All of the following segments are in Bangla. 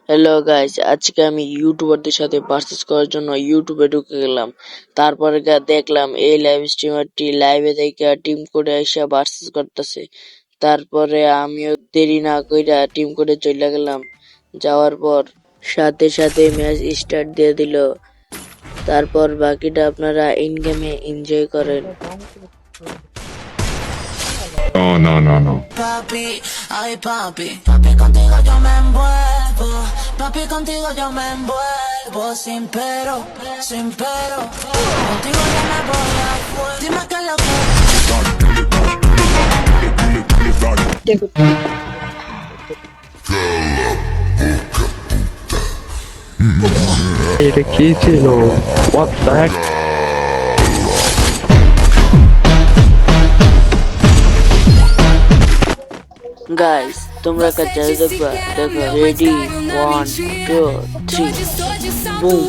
হ্যালো গাইস, আজকে আমি ইউটিউবারদের সাথে ভার্সেস করার জন্য ইউটিউবে ঢুকে গেলাম। তারপরে দেখলাম এই লাইভ স্ট্রিমারটি লাইভে থেকে টিম করে এসে ভার্সেস করতেছে। তারপরে আমিও দেরি না কইরা টিম করে চলে গেলাম। যাওয়ার পর সাথে সাথে ম্যাচ স্টার্ট দিয়ে দিল। তারপর বাকিটা আপনারা ইন গেমে এনজয় করেন। No, no, no, no. Papi, ay papi, papi contigo yo me envuelvo, papi contigo yo me envuelvo, sin pero, contigo yo me voy a fuego, dime que lo que... এটা কি ছিল? What the heck? গাইস, তোমরা কাছে দেখবা, দেখো, রেডি 1 2 3 বুম।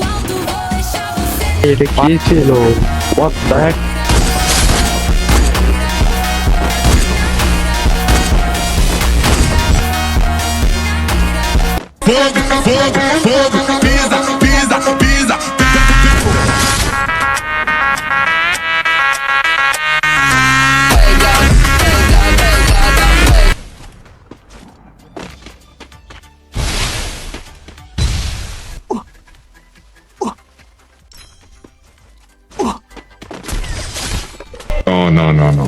এটা কি ছিল? What the heck? Fogo, pisa. No, no, no, no.